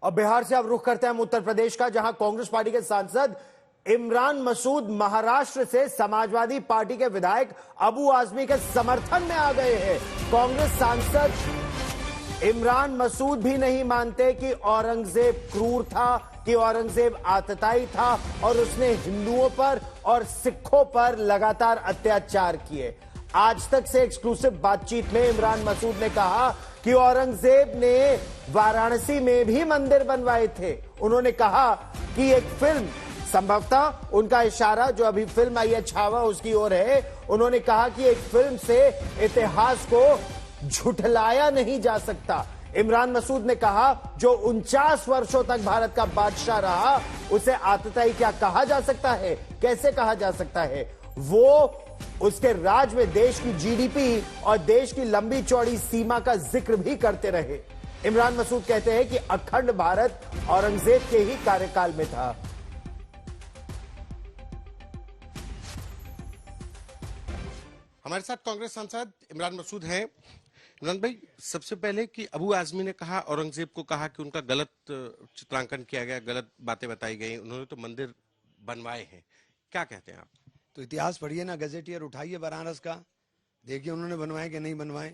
और बिहार से अब रुख करते हैं हम उत्तर प्रदेश का, जहां कांग्रेस पार्टी के सांसद इमरान मसूद महाराष्ट्र से समाजवादी पार्टी के विधायक अबू आजमी के समर्थन में आ गए हैं। कांग्रेस सांसद इमरान मसूद भी नहीं मानते कि औरंगजेब क्रूर था, कि औरंगजेब आतताई था और उसने हिंदुओं पर और सिखों पर लगातार अत्याचार किए। आज तक से एक्सक्लूसिव बातचीत में इमरान मसूद ने कहा कि औरंगजेब ने वाराणसी में भी मंदिर बनवाए थे। उन्होंने कहा कि एक फिल्म, संभवतः उनका इशारा जो अभी फिल्म आई है छावा उसकी ओर है, उन्होंने कहा कि एक फिल्म से इतिहास को झुठलाया नहीं जा सकता। इमरान मसूद ने कहा जो 49 वर्षों तक भारत का बादशाह रहा उसे आतताई क्या कहा जा सकता है, कैसे कहा जा सकता है? वो उसके राज में देश की जीडीपी और देश की लंबी चौड़ी सीमा का जिक्र भी करते रहे। इमरान मसूद कहते हैं कि अखंड भारत औरंगजेब के ही कार्यकाल में था। हमारे साथ कांग्रेस सांसद इमरान मसूद हैं। इमरान भाई, सबसे पहले कि अबू आजमी ने कहा, औरंगजेब को कहा कि उनका गलत चित्रांकन किया गया, गलत बातें बताई गई, उन्होंने तो मंदिर बनवाए हैं, क्या कहते हैं आप? तो इतिहास पढ़िए ना, गजेटियर उठाइए बनारस का, देखिए उन्होंने बनवाए कि नहीं बनवाए।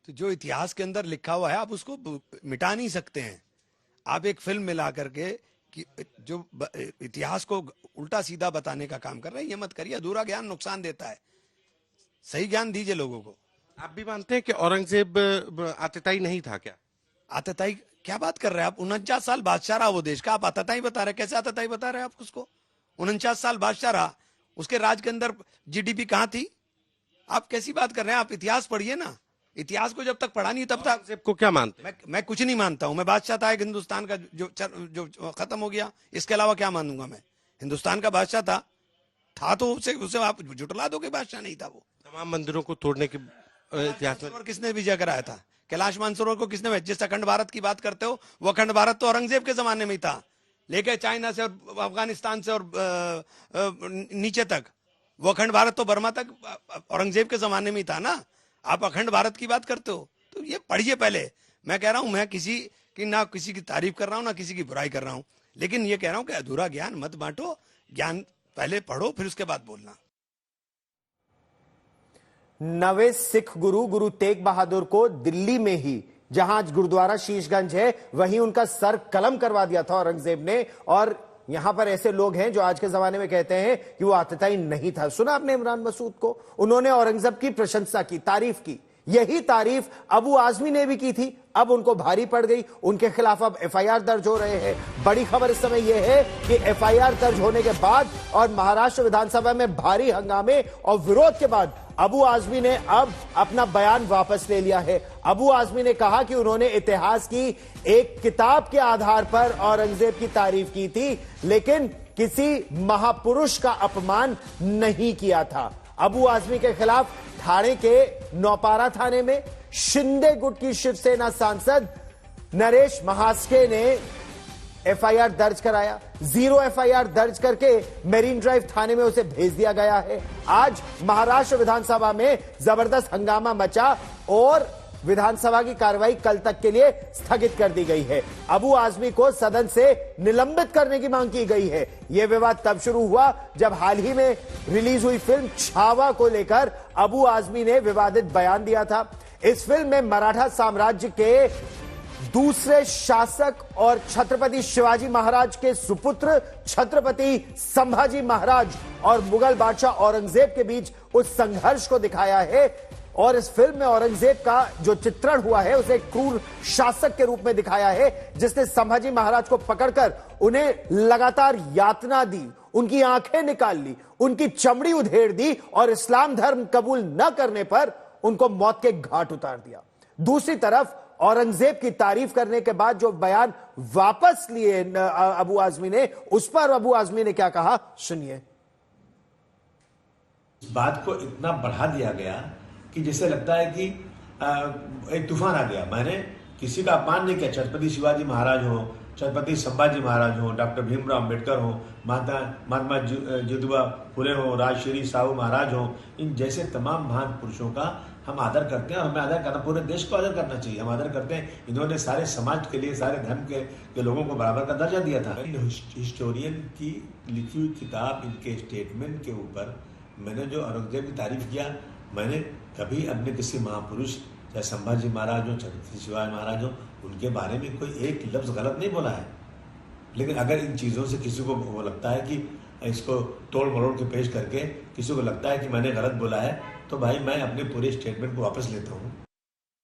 तो जो इतिहास के अंदर लिखा हुआ है आप उसको मिटा नहीं सकते हैं। आप एक फिल्म मिला करके कि जो इतिहास को उल्टा सीधा बताने का काम कर रहे हैं, ये मत करिए। अधूरा ज्ञान नुकसान देता है, सही ज्ञान दीजिए लोगों को। आप भी मानते हैं कि औरंगजेब आतताई नहीं था क्या? आतताई क्या बात कर रहे हैं आप? 49 साल बादशाह रहा वो देश का, आप आतताई बता रहे हैं? कैसे आतताई बता रहे हैं आप उसको? 49 साल बादशाह रहा, उसके राज के अंदर जीडीपी कहां थी? आप कैसी बात कर रहे हैं? आप इतिहास पढ़िए ना। इतिहास को जब तक पढ़ा नहीं तब तक को क्या मानते हैं? मैं कुछ नहीं मानता हूं। मैं बादशाह था एक हिंदुस्तान का जो खत्म हो गया, इसके अलावा क्या मानूंगा मैं? हिंदुस्तान का बादशाह था तो उसे आप जुटला दो कि बादशाह नहीं था वो। तमाम मंदिरों को तोड़ने के इतिहास में किसने विजय कराया था? कैलाश मानसरोवर को किसने? जिस अखंड भारत की बात करते हो वो अखंड भारत तो औरंगजेब के जमाने में ही था, लेके चाइना से और अफगानिस्तान से और नीचे तक वो अखंड भारत तो बर्मा तक औरंगजेब के जमाने में ही था ना। आप अखंड भारत की बात करते हो तो ये पढ़िए पहले। मैं कह रहा हूं, मैं किसी की तारीफ कर रहा हूं ना किसी की बुराई कर रहा हूं, लेकिन ये कह रहा हूं कि अधूरा ज्ञान मत बांटो। ज्ञान पहले पढ़ो फिर उसके बाद बोलना। नवे सिख गुरु तेग बहादुर को दिल्ली में ही, जहां आज गुरुद्वारा शीशगंज है, वहीं उनका सर कलम करवा दिया था औरंगजेब ने। और यहां पर ऐसे लोग हैं जो आज के जमाने में कहते हैं कि वो आतताई नहीं था। सुना आपने इमरान मसूद को? उन्होंने औरंगजेब की प्रशंसा की, तारीफ की। यही तारीफ अबू आजमी ने भी की थी। अब उनको भारी पड़ गई, उनके खिलाफ अब एफआईआर दर्ज हो रहे हैं। बड़ी खबर इस समय यह है कि एफआईआर दर्ज होने के बाद और महाराष्ट्र विधानसभा में भारी हंगामे और विरोध के बाद अबू आजमी ने अब अपना बयान वापस ले लिया है। अबू आजमी ने कहा कि उन्होंने इतिहास की एक किताब के आधार पर औरंगजेब की तारीफ की थी, लेकिन किसी महापुरुष का अपमान नहीं किया था। अबू आजमी के खिलाफ ठाणे के नौपारा थाने में शिंदे गुट की शिवसेना सांसद नरेश महास्के ने एफआईआर दर्ज कराया। 0 एफआईआर दर्ज करके मेरीन ड्राइव थाने में उसे भेज दिया गया है। आज महाराष्ट्र विधानसभा में जबरदस्त हंगामा मचा और विधानसभा की कार्रवाई कल तक के लिए स्थगित कर दी गई है। अबू आजमी को सदन से निलंबित करने की मांग की गई है। यह विवाद तब शुरू हुआ जब हाल ही में रिलीज हुई फिल्म छावा को लेकर अबू आजमी ने विवादित बयान दिया था। इस फिल्म में मराठा साम्राज्य के दूसरे शासक और छत्रपति शिवाजी महाराज के सुपुत्र छत्रपति संभाजी महाराज और मुगल बादशाह औरंगजेब के बीच उस संघर्ष को दिखाया है। और इस फिल्म में औरंगजेब का जो चित्रण हुआ है उसे क्रूर शासक के रूप में दिखाया है, जिसने संभाजी महाराज को पकड़कर उन्हें लगातार यातना दी, उनकी आंखें निकाल ली, उनकी चमड़ी उधेड़ दी और इस्लाम धर्म कबूल न करने पर उनको मौत के घाट उतार दिया। दूसरी तरफ औरंगजेब की तारीफ करने के बाद जो बयान वापस लिए अबू आजमी ने, उस पर अबू आजमी ने क्या कहा, सुनिए। इस बात को इतना बढ़ा दिया गया कि जैसे लगता है कि एक तूफान आ गया। मैंने किसी का अपमान नहीं किया। छत्रपति शिवाजी महाराज हो, छत्रपति संभाजी महाराज हो, डॉक्टर भीमराव अम्बेडकर हो, महात्मा ज्योतिबा फुले हो, राजश्री साहू महाराज हो, इन जैसे तमाम महान पुरुषों का हम आदर करते हैं और हमें आदर करना, पूरे देश को आदर करना चाहिए। हम आदर करते हैं, इन्होंने सारे समाज के लिए, सारे धर्म के लोगों को बराबर का दर्जा दिया था। हिस्टोरियन की लिखी हुई किताब, इनके स्टेटमेंट के ऊपर मैंने जो औरंगजेब की तारीफ किया, मैंने कभी अपने किसी महापुरुष चाहे संभाजी महाराज हो, छत्रपति शिवाजी महाराज हो, उनके बारे में कोई एक लफ्ज गलत नहीं बोला है। लेकिन अगर इन चीज़ों से किसी को वो लगता है कि इसको तोड़ मरोड़ के पेश करके किसी को लगता है कि मैंने गलत बोला है, तो भाई मैं अपने पूरे स्टेटमेंट को वापस लेता हूँ।